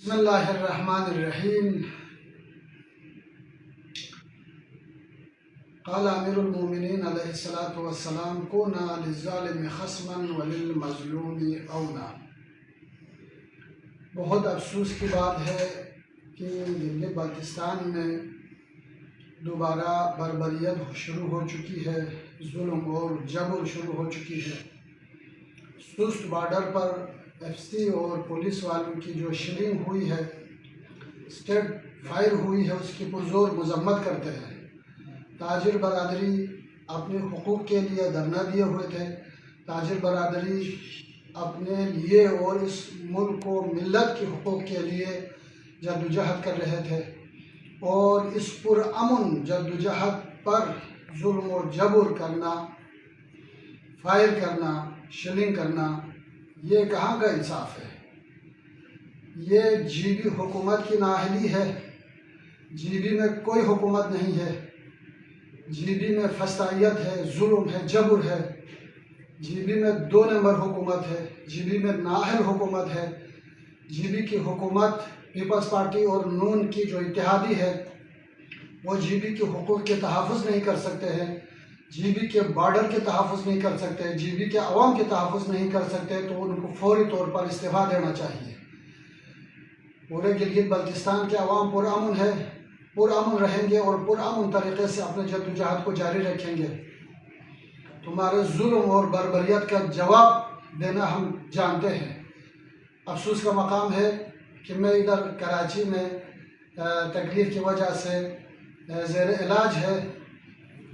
بسم اللہ الرحمن الرحیم۔ قال امیر المومنین علیہ الصلاۃ والسلام کونا للظالم خصما وللمظلوم اونا۔ بہت افسوس کی بات ہے کہ گلگت بلتستان میں دوبارہ بربریت شروع ہو چکی ہے، ظلم اور جبر شروع ہو چکی ہے۔ سست بارڈر پر ایف سی اور پولیس والوں کی جو شلنگ ہوئی ہے، اسٹیپ فائر ہوئی ہے، اس کی پرزور مذمت کرتے ہیں۔ تاجر برادری اپنے حقوق کے لیے دھرنا دیے ہوئے تھے۔ تاجر برادری اپنے لیے اور اس ملک و ملت کے حقوق کے لیے جدوجہد کر رہے تھے، اور اس پرامن جدوجہد پر ظلم و جبر کرنا، فائر کرنا، شلنگ کرنا، یہ کہاں کا انصاف ہے؟ یہ جی بی حکومت کی نااہلی ہے۔ جی بی میں کوئی حکومت نہیں ہے۔ جی بی میں فسادیت ہے، ظلم ہے، جبر ہے۔ جی بی میں 2 نمبر حکومت ہے۔ جی بی میں نااہل حکومت ہے۔ جی بی کی حکومت پیپلز پارٹی اور نون کی جو اتحادی ہے، وہ جی بی کے حقوق کے تحفظ نہیں کر سکتے ہیں، جی بی کے بارڈر کے تحفظ نہیں کر سکتے، جی بی کے عوام کے تحفظ نہیں کر سکتے، تو ان کو فوری طور پر استعفیٰ دینا چاہیے۔ پورے گلگت بلتستان کے عوام پرامن ہے، پرامن رہیں گے اور پرامن طریقے سے اپنے جدوجہد کو جاری رکھیں گے۔ تمہارے ظلم اور بربریت کا جواب دینا ہم جانتے ہیں۔ افسوس کا مقام ہے کہ میں ادھر کراچی میں تکلیف کی وجہ سے زیر علاج ہے،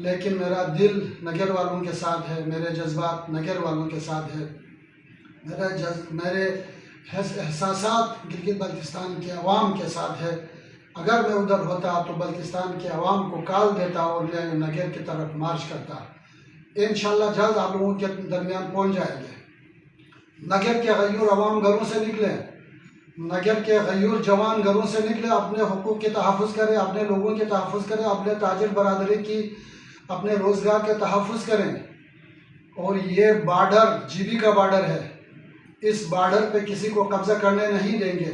لیکن میرا دل نگر والوں کے ساتھ ہے، میرے جذبات نگر والوں کے ساتھ ہے، میرے احساسات گلگت بلتستان کے عوام کے ساتھ ہے۔ اگر میں ادھر ہوتا تو بلتستان کے عوام کو کال دیتا اور نگر کی طرف مارچ کرتا۔ انشاءاللہ جلد آپ لوگوں کے درمیان پہنچ جائیں گے۔ نگر کے غیور عوام گھروں سے نکلیں، نگر کے غیور جوان گھروں سے نکلیں، اپنے حقوق کے تحفظ کریں، اپنے لوگوں کے تحفظ کریں، اپنے تاجر برادری کی اپنے روزگار کے تحفظ کریں۔ اور یہ بارڈر جی بی کا بارڈر ہے، اس بارڈر پہ کسی کو قبضہ کرنے نہیں دیں گے،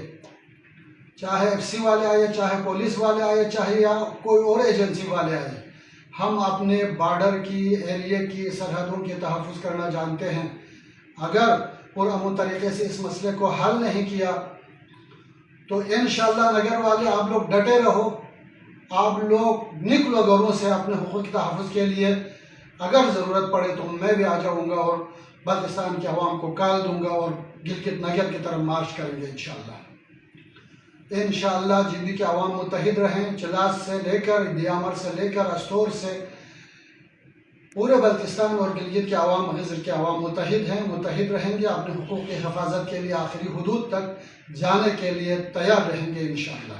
چاہے ایف سی والے آئے، چاہے پولیس والے آئے، چاہے یا کوئی اور ایجنسی والے آئے۔ ہم اپنے بارڈر کی، ایریے کی، سرحدوں کے تحفظ کرنا جانتے ہیں۔ اگر پرامن طریقے سے اس مسئلے کو حل نہیں کیا تو انشاءاللہ نگر والے آپ لوگ ڈٹے رہو، آپ لوگ نکلو گھروں سے اپنے حقوق کے تحفظ کے لیے۔ اگر ضرورت پڑے تو میں بھی آ جاؤں گا اور بلتستان کے عوام کو کال دوں گا اور گلگت نگر کی طرف مارچ کریں گے انشاءاللہ۔ انشاءاللہ جی بی کے عوام متحد رہیں، چلاس سے لے کر دیامر سے لے کر استور سے پورے بلتستان اور گلگت کے عوام، غزر کے عوام متحد ہیں، متحد رہیں گے، اپنے حقوق کی حفاظت کے لیے آخری حدود تک جانے کے لیے تیار رہیں گے انشاءاللہ۔